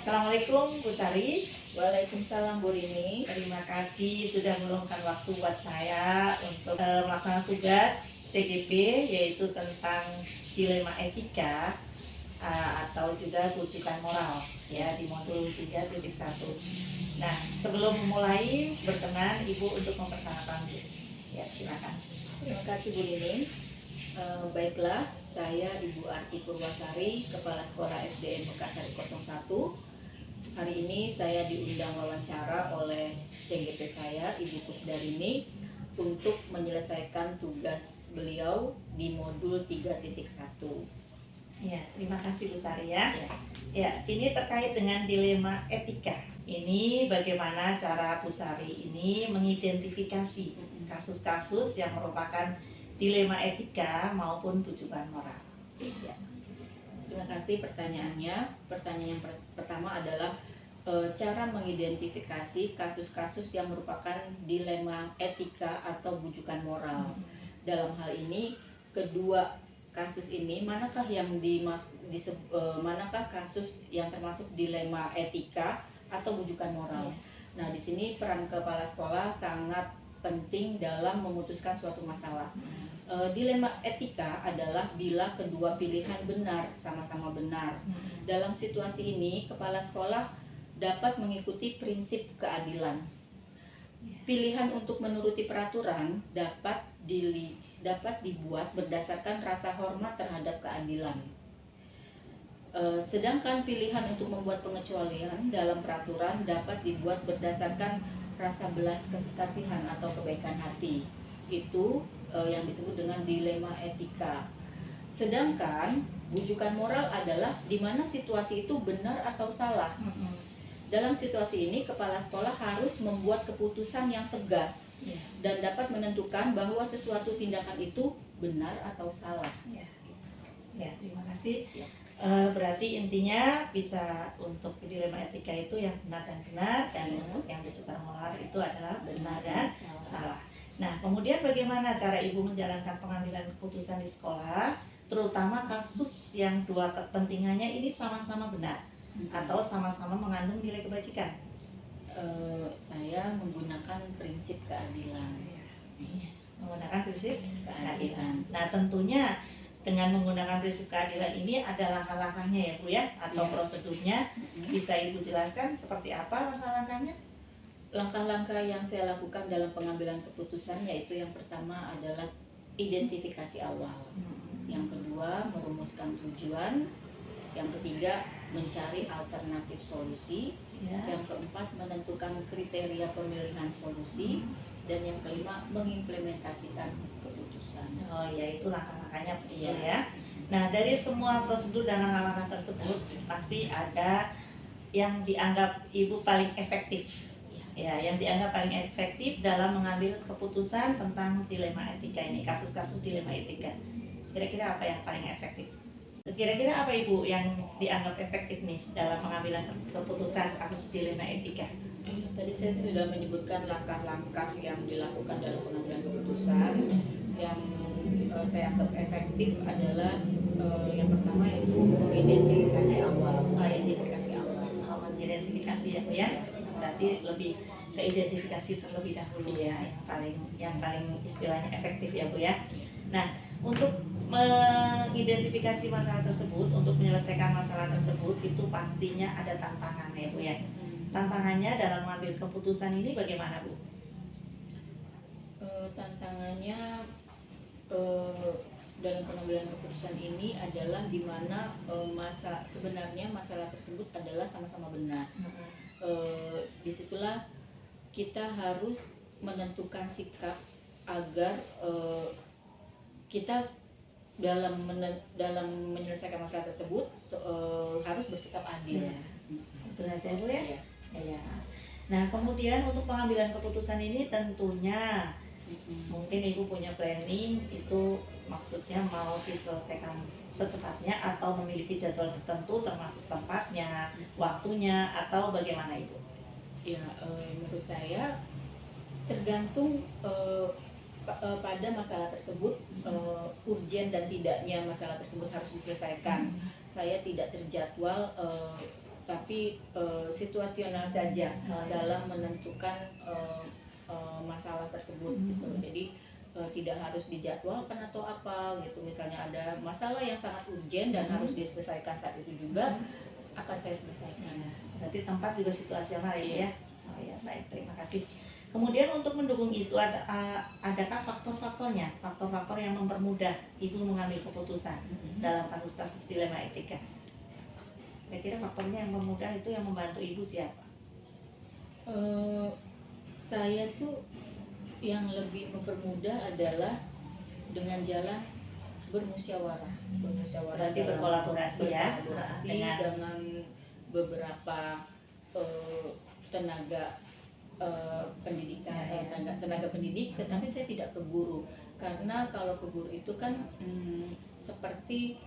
Assalamualaikum Bu Sari. Waalaikumsalam Bu Rini. Terima kasih sudah meluangkan waktu buat saya untuk melaksanakan tugas TGP, yaitu tentang dilema etika atau juga rujukan moral ya di modul 3.1. Nah, sebelum memulai berkenan Ibu untuk memperkenalkan Bu. Ya, silakan. Terima kasih Bu Rini. Baiklah, saya Ibu Arti Purwasari, Kepala Sekolah SDN Mekarsari 01. Hari ini saya diundang wawancara oleh CGP saya, Ibu Kusdarini, untuk menyelesaikan tugas beliau di modul 3.1. Ya, terima kasih Bu Sari ya. Ya. Ya, ini terkait dengan dilema etika. Ini bagaimana cara Bu Sari ini mengidentifikasi kasus-kasus yang merupakan dilema etika maupun rujukan moral. Ya. Terima kasih pertanyaannya. Pertanyaan yang pertama adalah cara mengidentifikasi kasus-kasus yang merupakan dilema etika atau bujukan moral. Dalam hal ini, kedua kasus ini manakah yang manakah kasus yang termasuk dilema etika atau bujukan moral? Nah, di sini peran kepala sekolah sangat penting dalam memutuskan suatu masalah. Dilema etika adalah bila kedua pilihan benar, sama-sama benar. Dalam situasi ini, kepala sekolah dapat mengikuti prinsip keadilan. Pilihan untuk menuruti peraturan dapat dibuat berdasarkan rasa hormat terhadap keadilan. Sedangkan pilihan untuk membuat pengecualian dalam peraturan dapat dibuat berdasarkan rasa belas kasihan atau kebaikan hati. Itu yang disebut dengan dilema etika. Sedangkan bujukan moral adalah di mana situasi itu benar atau salah. Dalam situasi ini, kepala sekolah harus membuat keputusan yang tegas dan dapat menentukan bahwa sesuatu tindakan itu benar atau salah. Ya, terima kasih. Berarti intinya bisa untuk dilema etika itu yang benar dan benar, dan untuk yang bujukan moral itu adalah benar dan salah. Nah, kemudian bagaimana cara Ibu menjalankan pengambilan keputusan di sekolah, terutama kasus yang dua kepentingannya ini sama-sama benar atau sama-sama mengandung nilai kebajikan? Saya menggunakan prinsip keadilan. Menggunakan prinsip keadilan. Nah, tentunya dengan menggunakan prinsip keadilan ini ada langkah-langkahnya ya Bu ya, atau prosedurnya. Bisa Ibu jelaskan seperti apa langkah-langkahnya? Langkah-langkah yang saya lakukan dalam pengambilan keputusan yaitu yang pertama adalah identifikasi awal, yang kedua merumuskan tujuan, yang ketiga mencari alternatif solusi, yang keempat menentukan kriteria pemilihan solusi, dan yang kelima mengimplementasikan keputusan. Oh ya, itu langkah-langkahnya ya. Nah, dari semua prosedur dan langkah-langkah tersebut pasti ada yang dianggap Ibu paling efektif. Ya, yang dianggap paling efektif dalam mengambil keputusan tentang dilema etika ini, kasus-kasus dilema etika. Kira-kira apa yang paling efektif? Kira-kira apa Ibu yang dianggap efektif nih dalam pengambilan keputusan kasus dilema etika? Tadi saya sudah menyebutkan langkah-langkah yang dilakukan dalam pengambilan keputusan. Yang saya anggap efektif adalah yang pertama yaitu mengidentifikasi awal. Mengidentifikasi ya Bu ya. Berarti lebih ke identifikasi terlebih dahulu ya, yang paling istilahnya efektif ya Bu ya. Nah, untuk mengidentifikasi masalah tersebut, untuk menyelesaikan masalah tersebut itu pastinya ada tantangan ya Bu ya. Tantangannya dalam mengambil keputusan ini bagaimana Bu? Tantangannya dalam pengambilan keputusan ini adalah di mana sebenarnya masalah tersebut adalah sama-sama benar. Disitulah kita harus menentukan sikap agar kita dalam menyelesaikan masalah tersebut harus bersikap adil. Itu aja Bu ya. Ya. Nah, kemudian untuk pengambilan keputusan ini tentunya mungkin Ibu punya planning, itu maksudnya mau diselesaikan secepatnya atau memiliki jadwal tertentu termasuk tempatnya, waktunya, atau bagaimana Ibu? Ya, menurut saya tergantung pada masalah tersebut, urgen dan tidaknya masalah tersebut harus diselesaikan. Saya tidak terjadwal tapi situasional saja dalam menentukan masalah tersebut gitu. Jadi tidak harus dijadwalkan atau apa gitu. Misalnya ada masalah yang sangat urgent dan harus diselesaikan saat itu juga, akan saya selesaikan. Berarti tempat juga situasional ya. Oh ya, baik, terima kasih. Kemudian untuk mendukung itu adakah faktor-faktornya, faktor-faktor yang mempermudah ibu mengambil keputusan dalam kasus-kasus dilema etika? Kira-kira faktornya yang mempermudah itu yang membantu ibu siapa? Saya tuh yang lebih mempermudah adalah dengan jalan bermusyawarah. Berarti berkolaborasi ya, dengan beberapa tenaga pendidikan, tenaga pendidik, tetapi saya tidak ke guru, karena kalau ke guru itu kan seperti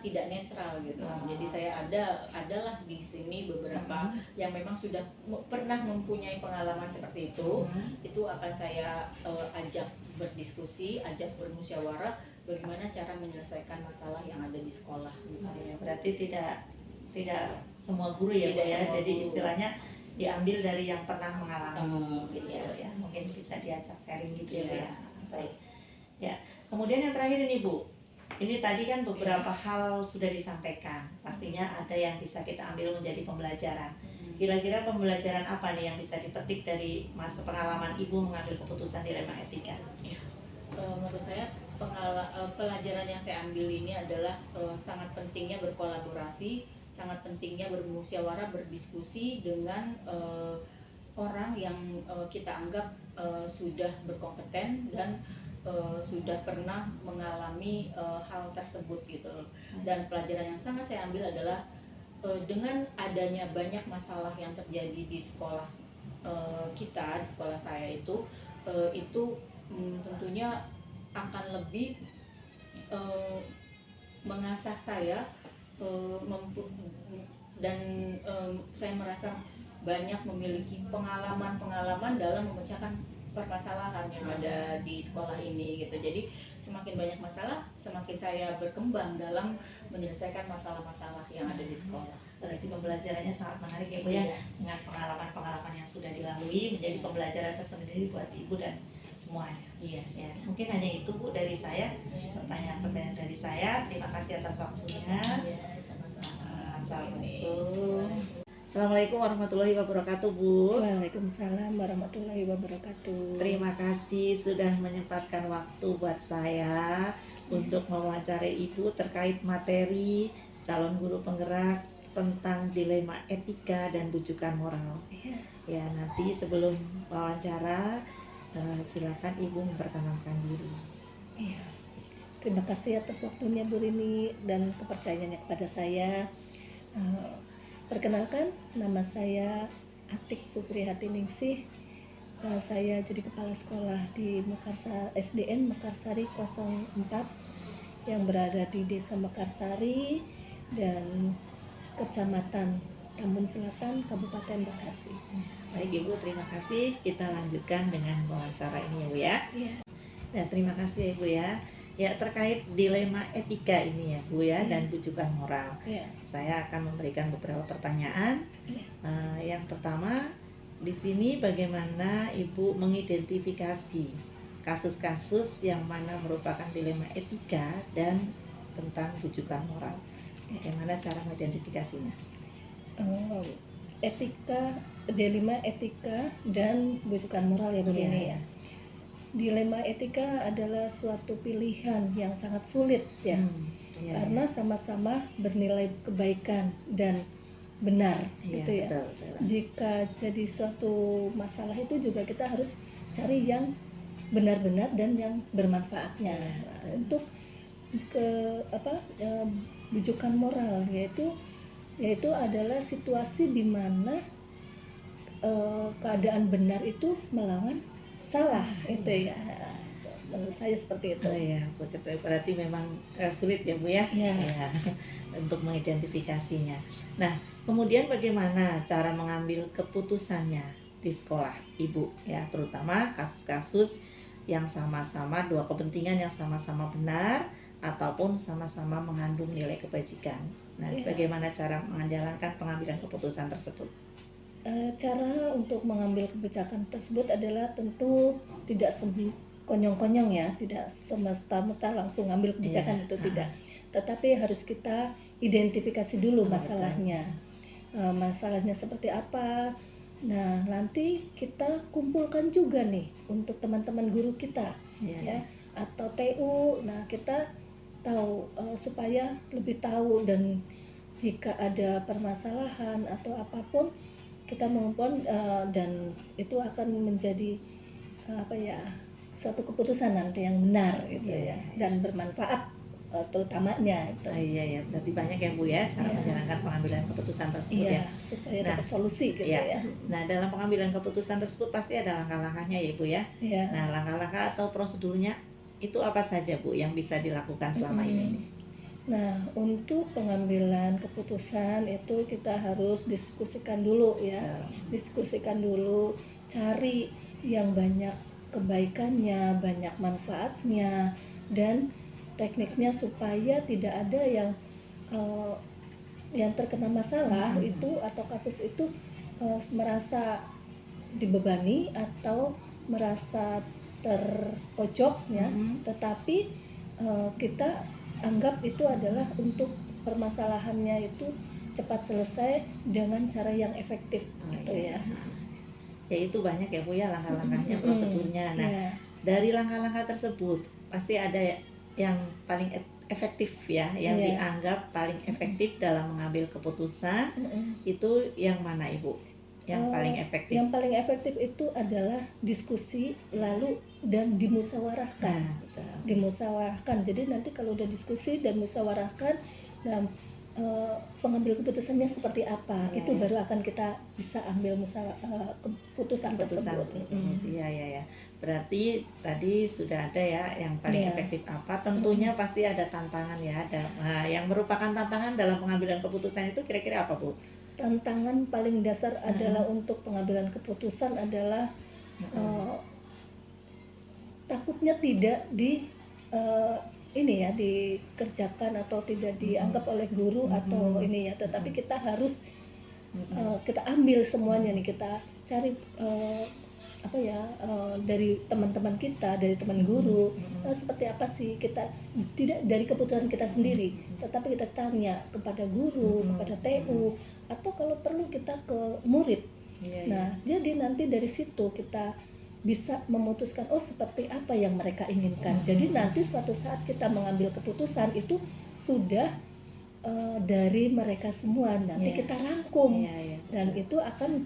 tidak netral gitu. Jadi saya adalah di sini beberapa yang memang sudah pernah mempunyai pengalaman seperti itu akan saya ajak berdiskusi, ajak bermusyawarah bagaimana cara menyelesaikan masalah yang ada di sekolah. Ya, berarti tidak semua guru ya, Bu ya. Jadi istilahnya diambil dari yang pernah mengalami gitu ya. Mungkin bisa diajak sharing gitu ya. Baik. Ya. Kemudian yang terakhir ini, Bu. Ini tadi kan beberapa hal sudah disampaikan. Pastinya ada yang bisa kita ambil menjadi pembelajaran. Kira-kira pembelajaran apa nih yang bisa dipetik dari masa pengalaman Ibu mengambil keputusan dilema etika? Menurut saya pelajaran yang saya ambil ini adalah sangat pentingnya berkolaborasi, sangat pentingnya bermusyawarah, berdiskusi dengan orang yang kita anggap sudah berkompeten dan sudah pernah mengalami hal tersebut gitu. Dan pelajaran yang sangat saya ambil adalah dengan adanya banyak masalah yang terjadi di sekolah kita, di sekolah saya itu tentunya akan lebih mengasah saya dan saya merasa banyak memiliki pengalaman dalam memecahkan permasalahan yang ada di sekolah ini gitu. Jadi semakin banyak masalah, semakin saya berkembang dalam menyelesaikan masalah-masalah yang ada di sekolah. Berarti pembelajarannya sangat menarik ya, Bu ya. Dengan pengalaman-pengalaman yang sudah dilalui menjadi pembelajaran tersendiri buat Ibu dan semuanya. Iya. Ya, mungkin hanya itu, Bu, dari saya. Pertanyaan-pertanyaan dari saya. Terima kasih atas waktunya. Iya, sama-sama. Assalamualaikum. Assalamualaikum warahmatullahi wabarakatuh, Bu. Waalaikumsalam warahmatullahi wabarakatuh. Terima kasih sudah menyempatkan waktu buat saya untuk mewawancarai Ibu terkait materi calon guru penggerak tentang dilema etika dan bujukan moral. Ya, nanti sebelum wawancara silakan Ibu memperkenalkan diri. Iya. Terima kasih atas waktunya Bu Rini dan kepercayaannya kepada saya. Perkenalkan, nama saya Atik Supriyati Ningsih. Saya jadi kepala sekolah di SDN Mekarsari 04 yang berada di Desa Mekarsari dan Kecamatan Tambun Selatan, Kabupaten Bekasi. Baik Ibu, terima kasih. Kita lanjutkan dengan wawancara ini ya, Bu ya. Iya. Dan terima kasih ya, Bu ya. Ya, terkait dilema etika ini ya, Bu ya, dan bujukan moral. Saya akan memberikan beberapa pertanyaan. Yang pertama, di sini bagaimana Ibu mengidentifikasi kasus-kasus yang mana merupakan dilema etika dan tentang bujukan moral. Bagaimana cara mengidentifikasinya? Dilema etika dan bujukan moral ya Bu Rini ya. Dilema etika adalah suatu pilihan yang sangat sulit ya, karena sama-sama bernilai kebaikan dan benar gitu ya. Betul. Jika jadi suatu masalah itu juga kita harus cari yang benar-benar dan yang bermanfaatnya. Untuk bujukan moral yaitu adalah situasi di mana keadaan benar itu melawan salah itu ya. Menurut saya seperti itu. Berarti memang sulit ya Bu ya, untuk mengidentifikasinya. Nah, kemudian bagaimana cara mengambil keputusannya di sekolah Ibu ya, terutama kasus-kasus yang sama-sama dua kepentingan yang sama-sama benar atau apapun sama-sama mengandung nilai kebajikan. Nah, Iya. bagaimana cara menjalankan pengambilan keputusan tersebut? Cara untuk mengambil kebijakan tersebut adalah tentu tidak konyong-konyong ya, tidak semesta-mesta langsung ngambil kebijakan itu tidak. Tetapi harus kita identifikasi dulu masalahnya. Masalahnya seperti apa. Nah, nanti kita kumpulkan juga nih untuk teman-teman guru kita ya, atau TU. Nah, kita tahu supaya lebih tahu, dan jika ada permasalahan atau apapun kita mengumpulkan dan itu akan menjadi suatu keputusan nanti yang benar gitu ya, dan bermanfaat terutamanya itu. Iya, berarti banyak ya Bu ya cara menjalankan pengambilan keputusan tersebut ya. Supaya dapat solusi gitu ya. Nah, dalam pengambilan keputusan tersebut pasti ada langkah-langkahnya ya Bu ya. Nah, langkah-langkah atau prosedurnya itu apa saja Bu yang bisa dilakukan selama ini? Nah, untuk pengambilan keputusan itu kita harus diskusikan dulu ya. Diskusikan dulu, cari yang banyak kebaikannya, banyak manfaatnya, dan tekniknya supaya tidak ada yang terkena masalah itu atau kasus itu merasa dibebani atau merasa terpojok ya, tetapi kita anggap itu adalah untuk permasalahannya itu cepat selesai dengan cara yang efektif gitu ya. Ya itu banyak ya Bu ya langkah-langkahnya, prosedurnya. Nah, dari langkah-langkah tersebut pasti ada yang paling efektif ya, yang dianggap paling efektif dalam mengambil keputusan. Itu yang mana Ibu? Yang paling efektif? Yang paling efektif itu adalah diskusi lalu dan dimusyawarahkan. Dimusyawarahkan. Jadi nanti kalau udah diskusi dan musyawarahkan, dan pengambil keputusannya seperti apa, itu baru akan kita bisa ambil keputusan tersebut. Iya. Berarti tadi sudah ada ya yang paling efektif apa. Tentunya pasti ada tantangan ya. Yang merupakan tantangan dalam pengambilan keputusan itu kira-kira apa Bu? Tantangan paling dasar adalah untuk pengambilan keputusan adalah takutnya tidak dikerjakan atau tidak dianggap oleh guru atau ini ya, tetapi kita harus kita ambil semuanya nih, kita cari dari teman-teman kita, dari teman guru, seperti apa sih, kita tidak dari keputusan kita sendiri, tetapi kita tanya kepada guru, kepada TU, atau kalau perlu kita ke murid. Nah, jadi nanti dari situ kita bisa memutuskan seperti apa yang mereka inginkan. Jadi nanti suatu saat kita mengambil keputusan itu sudah dari mereka semua, nanti kita rangkum dan itu akan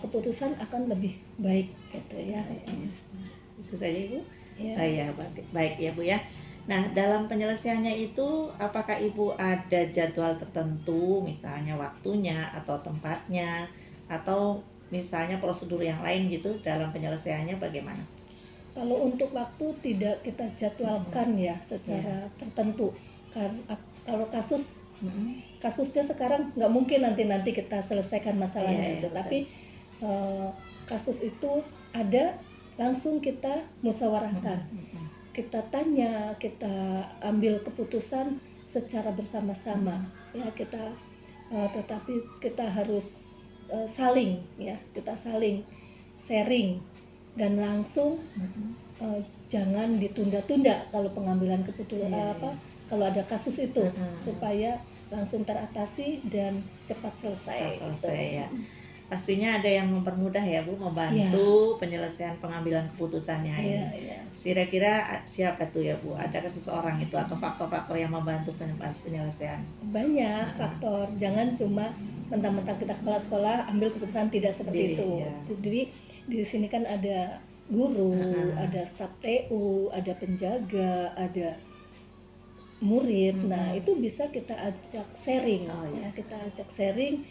keputusan akan lebih baik gitu ya. Itu saja Ibu. Baik ya Bu ya. Nah, dalam penyelesaiannya itu apakah Ibu ada jadwal tertentu, misalnya waktunya atau tempatnya, atau misalnya prosedur yang lain gitu dalam penyelesaiannya bagaimana? Kalau untuk waktu tidak kita jadwalkan ya secara tertentu. Kalau kasusnya sekarang nggak mungkin nanti kita selesaikan masalahnya itu, tapi kasus itu ada langsung kita musyawarahkan, kita tanya, kita ambil keputusan secara bersama-sama ya, tetapi kita harus saling sharing dan langsung jangan ditunda-tunda kalau pengambilan keputusan kalau ada kasus itu supaya langsung teratasi dan cepat selesai ya. Pastinya ada yang mempermudah ya Bu, membantu penyelesaian pengambilan keputusannya ini. Kira-kira siapa tuh ya Bu? Adakah seseorang itu atau faktor-faktor yang membantu penyelesaian? Banyak faktor, jangan cuma mentang-mentang kita kepala sekolah ambil keputusan, tidak seperti itu. Jadi di sini kan ada guru, ada staf TU, ada penjaga, ada murid. Nah, itu bisa kita ajak sharing kita ajak sharing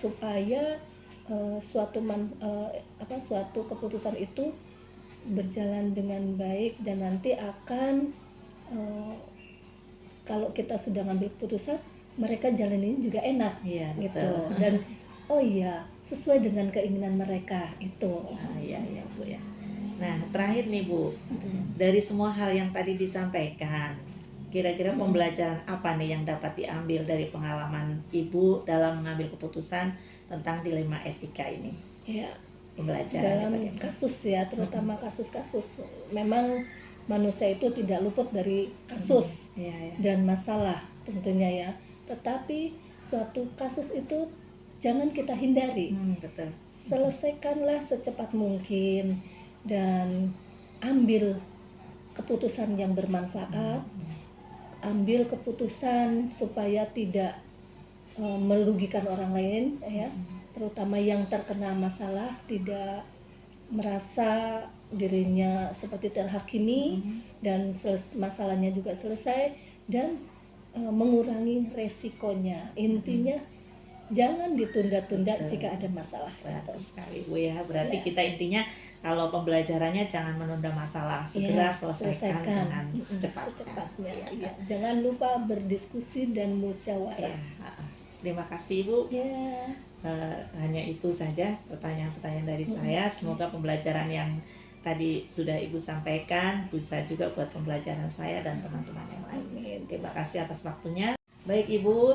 supaya suatu keputusan itu berjalan dengan baik, dan nanti akan kalau kita sudah ngambil keputusan mereka jalanin juga enak gitu. Dan sesuai dengan keinginan mereka itu. Iya Bu ya. Nah, terakhir nih Bu, dari semua hal yang tadi disampaikan, Kira-kira pembelajaran apa nih yang dapat diambil dari pengalaman Ibu dalam mengambil keputusan tentang dilema etika ini? Ya, Pembelajaran dalam kasus ya, terutama kasus-kasus, memang manusia itu tidak luput dari kasus dan masalah tentunya ya. Tetapi suatu kasus itu jangan kita hindari. Betul. Selesaikanlah secepat mungkin dan ambil keputusan yang bermanfaat. Ambil keputusan supaya tidak merugikan orang lain ya, terutama yang terkena masalah tidak merasa dirinya seperti terhakimi dan masalahnya juga selesai dan mengurangi resikonya. Intinya jangan ditunda-tunda jika ada masalah. Betul sekali Bu ya. Berarti Ya. kita intinya kalau pembelajarannya jangan menunda masalah, segera selesaikan dengan secepatnya. Ya. Jangan lupa berdiskusi dan musyawarah. Terima kasih Ibu. Ya. Hanya itu saja pertanyaan-pertanyaan dari saya. Semoga pembelajaran yang tadi sudah Ibu sampaikan bisa juga buat pembelajaran saya dan teman-teman yang lain. Terima kasih atas waktunya. Baik Ibu,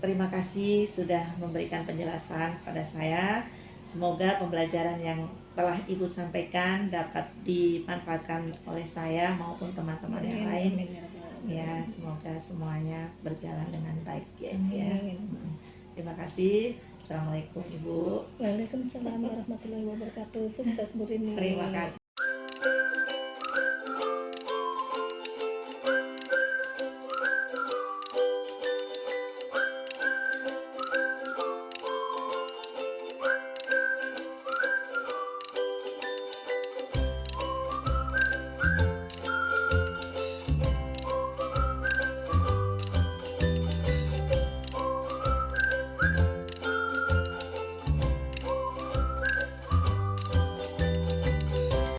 terima kasih sudah memberikan penjelasan pada saya. Semoga pembelajaran yang telah Ibu sampaikan dapat dimanfaatkan oleh saya maupun teman-teman yang lain. Ya, semoga semuanya berjalan dengan baik ya. Terima kasih. Assalamualaikum Ibu. Waalaikumsalam warahmatullahi wabarakatuh. Sukses Bu Rini. Terima kasih.